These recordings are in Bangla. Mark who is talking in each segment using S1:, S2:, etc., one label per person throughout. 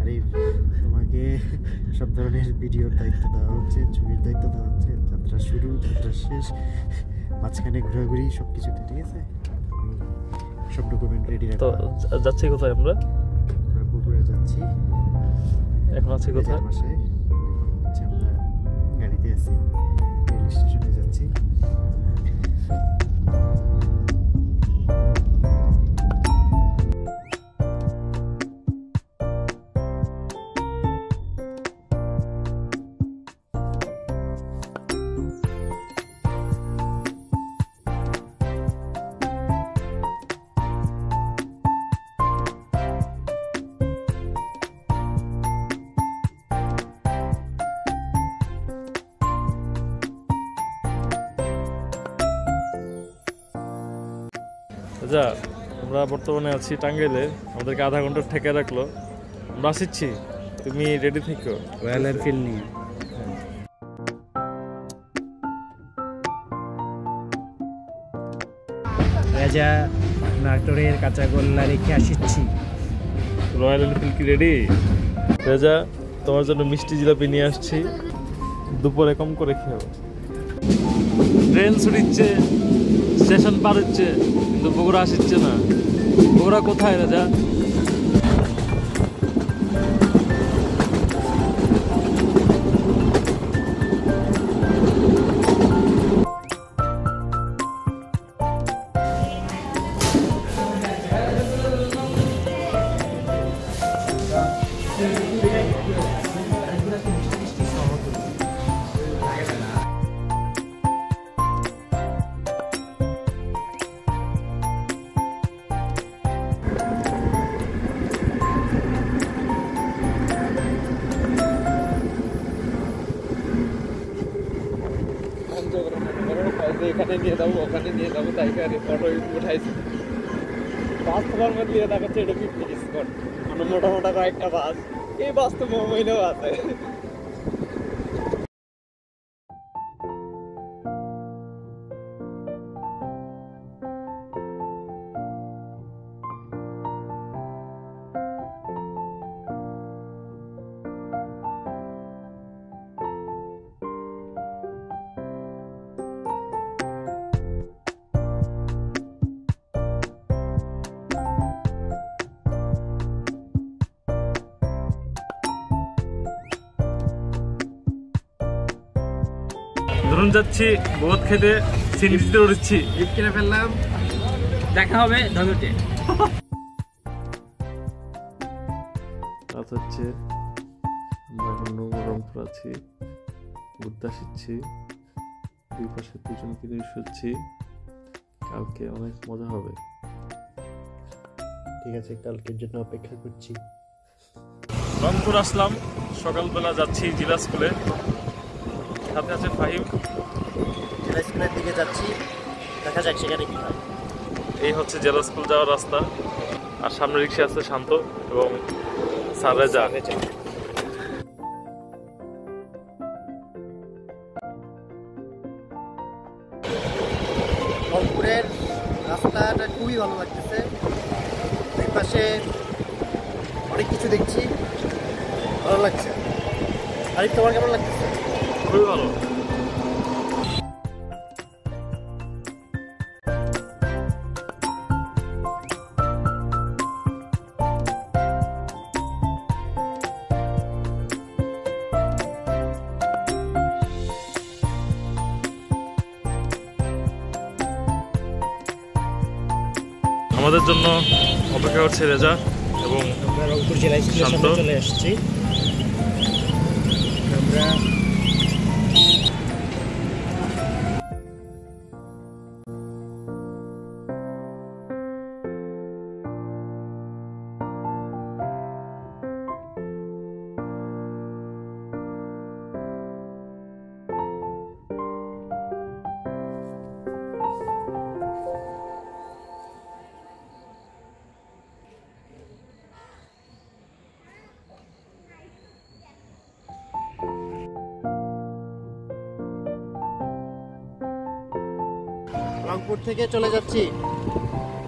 S1: আরে তোমাকে সব ধরনের ভিডিওর দায়িত্ব দেওয়া হচ্ছে, ছবির দায়িত্ব দেওয়া হচ্ছে, যাত্রা শুরু, যাত্রা শেষ, মাঝখানে ঘোরাঘুরি সব কিছুতে, ঠিক আছে? সব ডকুমেন্ট রেডি রাখো।
S2: তো যাচ্ছি কোথায় আমরা?
S1: বগুড়া যাচ্ছি।
S2: এখন আছি কোথায়?
S1: বাসায়। এখন আমরা গাড়িতে আছি, রেল স্টেশনে যাচ্ছি।
S2: আচ্ছা, আমরা বর্তমানে আছি টাঙ্গাইলে। আমাদেরকে আধা ঘন্টা ঠেকে রাখলো, আমরা আসছি, তুমি রেডি থেকো
S1: রয়্যাল এনফিল্ড নিয়ে। রাজা নাটোরের কাঁচাগোল্লা রেখে আসছি।
S2: রয়্যাল এনফিল্ড কি রেডি? রেজা, তোমার জন্য মিষ্টি জিলাপি নিয়ে আসছি, দুপুরে কম করে খেও। ট্রেন ছুটিচ্ছে, স্টেশন পার হচ্ছে, কিন্তু বগুড়া আসছে না। বগুড়া কোথায় রাজা? এখানে নিয়ে যাবো, ওখানে নিয়ে যাবো, তাই ফটো উঠাইছি। বাস তোমার মধ্যে নিয়ে দেখাচ্ছে এটা পিকনিক স্পট, মানে মোটা মোটা কয়েকটা বাস। এই বাস তো মোবাইলেও আছে। ধরুন যাচ্ছি বহুত খেতে, সিনিতে উঠছি, কিনে ফেললাম। দেখা হবে ধনুতে। রাত হচ্ছে, আমরা এখন নবরংপুর আছি, ঘুরতে আসছি। দুই পাশে দুজন কিনে শুচ্ছি, কালকে অনেক মজা হবে।
S1: ঠিক আছে, কালকের জন্য অপেক্ষা করছি।
S2: রংপুর আসলাম, সকালবেলা যাচ্ছি জেলা স্কুলে, সাথে আছে ফাহিম।
S1: জেলা স্কুলের দিকে যাচ্ছি, দেখা যাক সেখানে কি হয়।
S2: এই হচ্ছে জেলা স্কুল যাওয়ার রাস্তা, আর সামনে রিক্সা আছে শান্ত এবং স্যার রেজা।
S1: রংপুরের রাস্তাটা খুবই ভালো লাগতেছে, দুই পাশে অনেক কিছু দেখছি, ভালো লাগছে। আরিফ, তোমার কেমন লাগতেছে?
S2: খুবই ভালো। আমাদের জন্য অপেক্ষা করছে রেজা এবং
S1: আমরা রংপুর জেলা স্কুলের সামনে চলে আসছি। আমরা রংপুর থেকে চলে যাচ্ছি,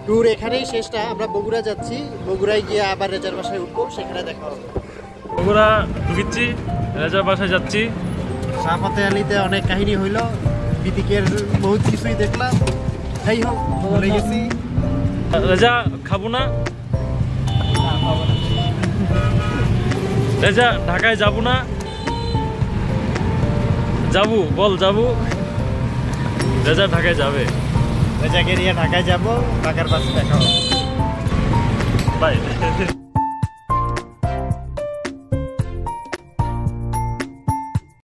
S1: ট্যুর এখানেই শেষটা। আমরা বগুড়া যাচ্ছি, বগুড়ায় গিয়ে আবার রেজার বাসায় উঠবো, সেখানে দেখা হবে।
S2: বগুড়া ঢুকিচ্ছি, রেজার বাসায় যাচ্ছি।
S1: শাহফতে আলীতে অনেক কাহিনী হইল, বিদিকের বহুত কিছুই দেখলাম। যাই হোক, বলে গেছি।
S2: রেজা খাবো না, রেজা ঢাকায় যাবো না। যাবো, বল যাবো। রেজা ঢাকায় যাবে।
S1: রেজাকে নিয়ে ঢাকায় যাবো, ঢাকার বাসে দেখা হবে।
S2: বাই।